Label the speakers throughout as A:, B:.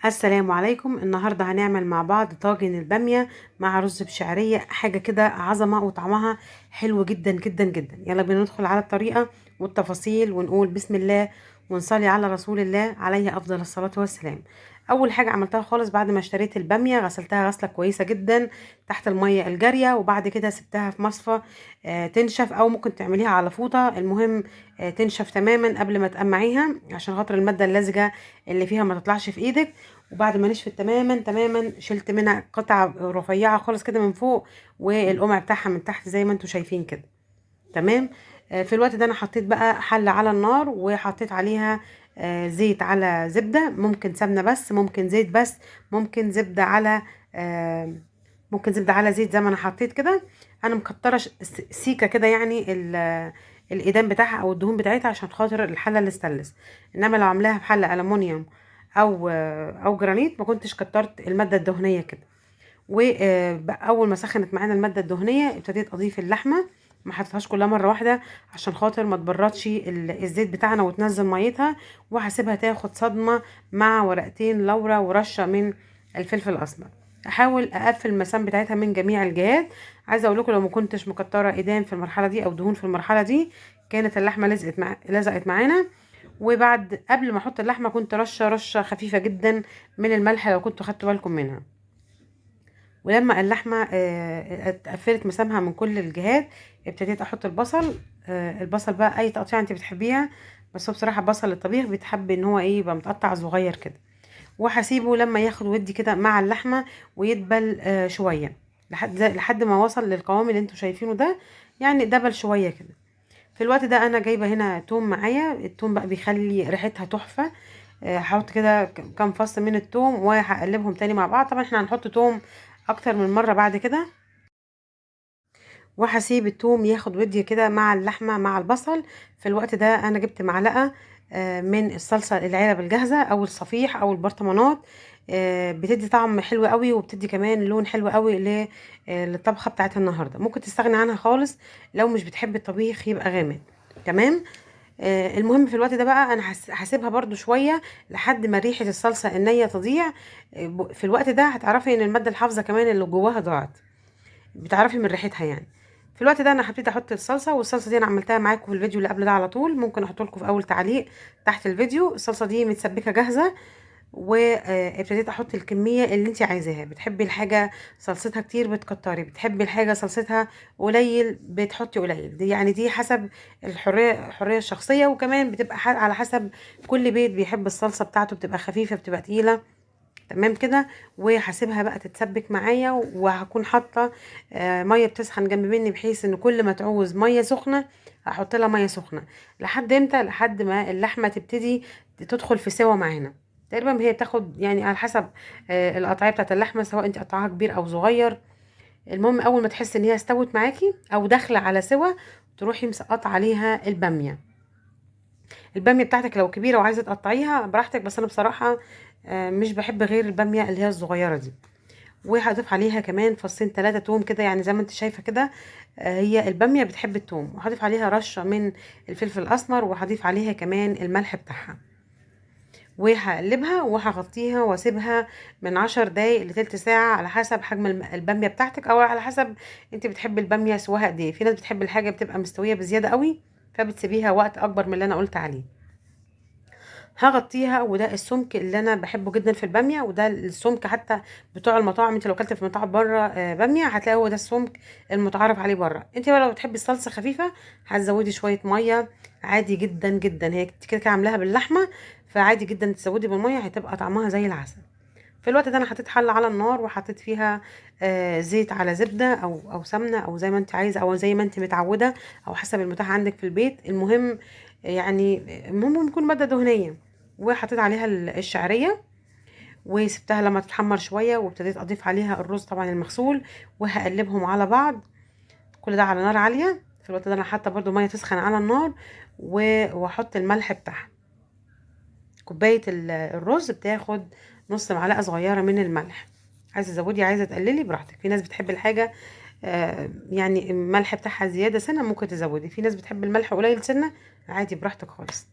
A: السلام عليكم. النهاردة هنعمل مع بعض طاجن البامية مع رز بشعرية، حاجة كده عظمة وطعمها حلو جدا جدا جدا. يلا بينا ندخل على الطريقة والتفاصيل ونقول بسم الله ونصلي على رسول الله عليه أفضل الصلاة والسلام. أول حاجة عملتها خالص بعد ما اشتريت البامية غسلتها غسلة كويسة جدا تحت المية الجارية، وبعد كده سبتها في مصفى تنشف، أو ممكن تعمليها على فوطة. المهم تنشف تماما قبل ما تقمعيها عشان خاطر المادة اللزجة اللي فيها ما تطلعش في ايدك. وبعد ما نشفت تماما تماما شلت منها قطع رفيعه خالص كده من فوق، والقمع بتاعها من تحت زي ما انتم شايفين كده. تمام. في الوقت ده انا حطيت بقى حله على النار وحطيت عليها زيت على زبده، ممكن سمنه بس، ممكن زيت بس، ممكن زبده على آه، ممكن زبده على زيت زي ما انا حطيت كده. انا مكتره سيكه كده، يعني الايدام بتاعها او الدهون بتاعتها عشان خاطر الحله الاستانلس. انما لو عاملاها في حله الومنيوم او جرانيت ما كنتش كترت الماده الدهنيه كده. واول ما سخنت معانا الماده الدهنيه ابتديت اضيف اللحمه. ما حطيتهاش كلها مره واحده عشان خاطر ما تبردش الزيت بتاعنا وتنزل ميتها، وهسيبها تاخد صدمه مع ورقتين لورا ورشه من الفلفل الاسمر. احاول اقفل المسام بتاعتها من جميع الجهات. عايزه اقول لكم لو ما كنتش مكتره ايدان في المرحله دي او دهون في المرحله دي كانت اللحمه لزقت معانا. وبعد قبل ما احط اللحمه كنت رشه خفيفه جدا من الملح لو كنتوا خدتوا بالكم منها. ولما اللحمه اتقفلت مسامها من كل الجهات ابتديت احط البصل. البصل بقى اي تقطيع انت بتحبيها، بس هو بصراحه بصل الطبيخ بيتحب ان هو ايه يبقى متقطع صغير كده. وهسيبه لما ياخد ودي كده مع اللحمه ويدبل شويه لحد ما وصل للقوام اللي انتوا شايفينه ده، يعني دبل شويه كده. في الوقت ده انا جايبه هنا توم معايا. التوم بقى بيخلي ريحتها تحفه. هحط كده كام فص من التوم وهقلبهم تاني مع بعض. طبعا احنا هنحط توم اكتر من مره بعد كده. وهسيب التوم ياخد ودي كده مع اللحمه مع البصل. في الوقت ده انا جبت معلقه من الصلصه العلب الجاهزه او الصفيح او البرطمانات. بتدي طعم حلو قوي وبتدي كمان لون حلو قوي للطبخه بتاعت النهارده. ممكن تستغني عنها خالص لو مش بتحب الطبيخ يبقى غامق. تمام. المهم في الوقت ده بقى انا هسيبها برضو شويه لحد ما ريحه الصلصه النيه تضيع. في الوقت ده هتعرفي ان الماده الحافظه كمان اللي جواها ضاعت، بتعرفي من ريحتها يعني. في الوقت ده انا هبتدي احط الصلصه، والصلصه دي انا عملتها معاكم في الفيديو اللي قبل ده على طول، ممكن احط لكم في اول تعليق تحت الفيديو. الصلصه دي متسبكه جاهزه، وابتديت احط الكميه اللي انت عايزاها. بتحبي الحاجه صلصتها كتير بتكتري، بتحبي الحاجه صلصتها قليل بتحطي قليل. دي يعني دي حسب الحريه الشخصيه، وكمان بتبقى على حسب كل بيت بيحب الصلصه بتاعته بتبقى خفيفه بتبقى تقيله. تمام كده. وهسيبها بقى تتسبك معايا، وهكون حاطه ميه بتسخن جنب مني بحيث ان كل ما تعوز ميه سخنه هحط لها ميه سخنه. لحد امتى؟ لحد ما اللحمه تبتدي تدخل في سوا معانا. تقريبا هي بتاخد يعني على حسب القطعيه بتاعت اللحمه، سواء انت قطعها كبير او صغير. المهم اول ما تحس ان هي استوت معاكي او داخله على سوا تروحي مسقطه عليها الباميه. الباميه بتاعتك لو كبيره وعايزه تقطعيها براحتك، بس انا بصراحه مش بحب غير الباميه اللي هي الصغيره دي. وهضيف عليها كمان فصين 3 توم كده، يعني زي ما انت شايفه كده. هي الباميه بتحب التوم. وهضيف عليها رشه من الفلفل الاسمر، وهضيف عليها كمان الملح بتاعها. وهقلبها وهغطيها واسيبها من 10 دقايق لتلت ساعه على حسب حجم الباميه بتاعتك، او على حسب انت بتحبي الباميه سواها قد ايه. في ناس بتحب الحاجه بتبقى مستويه بزياده قوي فبتسيبيها وقت اكبر من اللي انا قلت عليه. هغطيها. وده السمك اللي انا بحبه جدا في الباميه، وده السمك حتى بتوع المطاعم. انت لو اكلت في مطاعم بره باميه هتلاقي هو ده السمك المتعارف عليه بره. انت بقى لو بتحبي الصلصه خفيفه هتزودي شويه ميه عادي جدا جدا. هي كده كده عاملاها باللحمه، فعادي جدا تزودي بالميه هتبقى طعمها زي العسل. في الوقت ده انا حطيت حله على النار وحطيت فيها زيت على زبده او سمنه او زي ما انت عايزه او زي ما انت متعوده، او حسب المتاح عندك في البيت. المهم يعني المهم يكون ماده دهنيه. وحطيت عليها الشعريه وسبتها لما تتحمر شويه، وابتديت اضيف عليها الرز طبعا المغسول وهقلبهم على بعض. كل ده على نار عاليه. في الوقت ده انا حاطه برده ميه تسخن على النار واحط الملح بتاعها. كوبايه الرز بتاخد نص معلقه صغيره من الملح. عايزه تزودي عايزه تقللي براحتك. في ناس بتحب الحاجه يعني الملح بتاعها زياده سنه ممكن تزودي، في ناس بتحب الملح قليل سنه عادي براحتك خالص.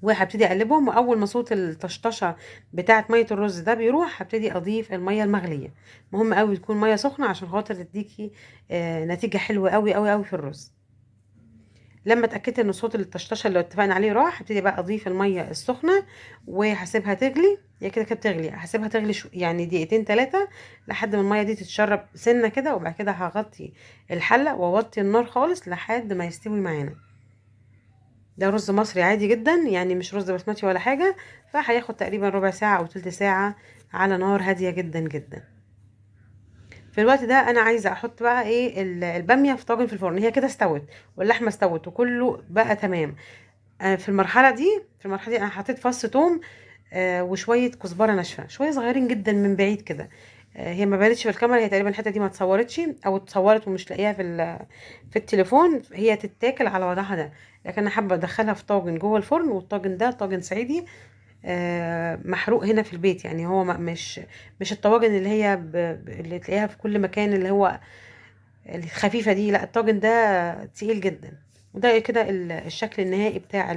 A: وهبتدي اقلبهم، واول ما صوت الطشطشه بتاعه ميه الرز ده بيروح هبتدي اضيف الميه المغليه. مهم قوي تكون ميه سخنه عشان خاطر تديكي نتيجه حلوه قوي قوي قوي في الرز. لما اتاكدت ان صوت الطشطشه اللي اتفقنا عليه راح، هبتدي بقى اضيف الميه السخنه وهسيبها تغلي. هي كده كده بتغلي، هسيبها تغلي يعني دقيقتين 3 لحد ما الميه دي تتشرب سنه كده، وبعد كده هغطي الحله واوطي النار خالص لحد ما يستوي معانا. ده رز مصري عادي جدا، يعني مش رز بسمتي ولا حاجه، فهياخد تقريبا ربع ساعه او تلت ساعه على نار هاديه جدا جدا. في الوقت ده انا عايزه احط بقى ايه الباميه في طاجن في الفرن. هي كده استوت واللحمه استوت وكله بقى تمام. في المرحله دي انا حطيت فص ثوم وشويه كزبره ناشفه، شويه صغيرين جدا من بعيد كده. هي ما بانتش في الكاميرا، هي تقريبا الحته دي ما اتصورتش او اتصورت ومش لاقيها في التليفون. هي تتاكل على وضعها ده، لكن انا حابه ادخلها في طاجن جوه الفرن، والطاجن ده طاجن صعيدي محروق هنا في البيت. يعني هو مش الطواجن اللي هي اللي تلاقيها في كل مكان، اللي هو الخفيفة دي، لا الطاجن ده تقيل جدا. وده كده الشكل النهائي بتاع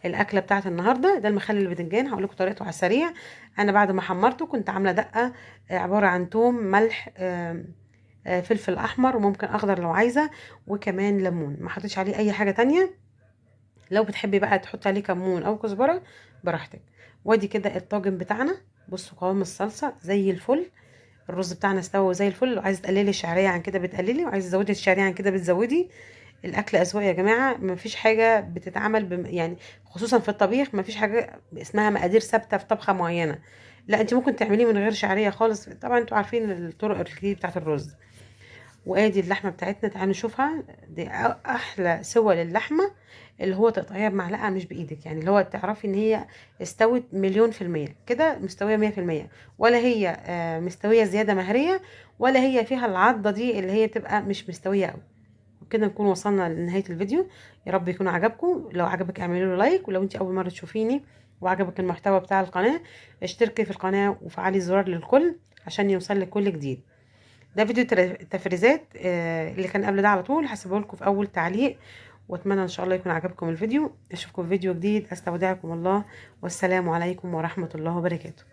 A: الأكلة بتاعت النهاردة. ده المخلل الباذنجان، هقول لكم طريقته على السريع. أنا بعد ما حمرته كنت عاملة دقة عبارة عن توم، ملح، فلفل أحمر وممكن أخضر لو عايزة، وكمان ليمون. ما حطيتش عليه أي حاجة تانية. لو بتحبي بقى تحطي عليه كمون أو كزبرة براحتك. وادي كده الطاجن بتاعنا. بصوا قوام الصلصة زي الفل. الرز بتاعنا استوى زي الفل. لو عايزه تقللي الشعريه عن كده بتقللي، وعايزه تزودي الشعريه عن كده بتزودي. الاكل اذواق يا جماعه، مفيش حاجه بتتعمل يعني خصوصا في الطبيخ مفيش حاجه اسمها مقادير ثابته في طبخه معينه. لا انت ممكن تعمليه من غير شعريه خالص. طبعا انتوا عارفين الطرق الكتير بتاعت الرز. وادي اللحمه بتاعتنا، تعالوا نشوفها. دي احلى سوى للحمه، اللي هو تقطعيها بمعلقه مش بايدك، يعني اللي هو تعرفي ان هي استوت مليون في المية كده، مستويه 100%. ولا هي مستويه زياده مهريه، ولا هي فيها العضه دي اللي هي تبقى مش مستويه قوي. وبكده نكون وصلنا لنهايه الفيديو. يا رب يكون عجبكم. لو عجبك اعملي له لايك، ولو انت اول مره تشوفيني وعجبك المحتوى بتاع القناه اشتركي في القناه وفعلي الزرار للكل عشان يوصلك كل جديد. ده فيديو تفريزات اللي كان قبل ده على طول هسيبه لكم في اول تعليق. واتمنى ان شاء الله يكون عجبكم الفيديو. اشوفكم في فيديو جديد. استودعكم الله، والسلام عليكم ورحمة الله وبركاته.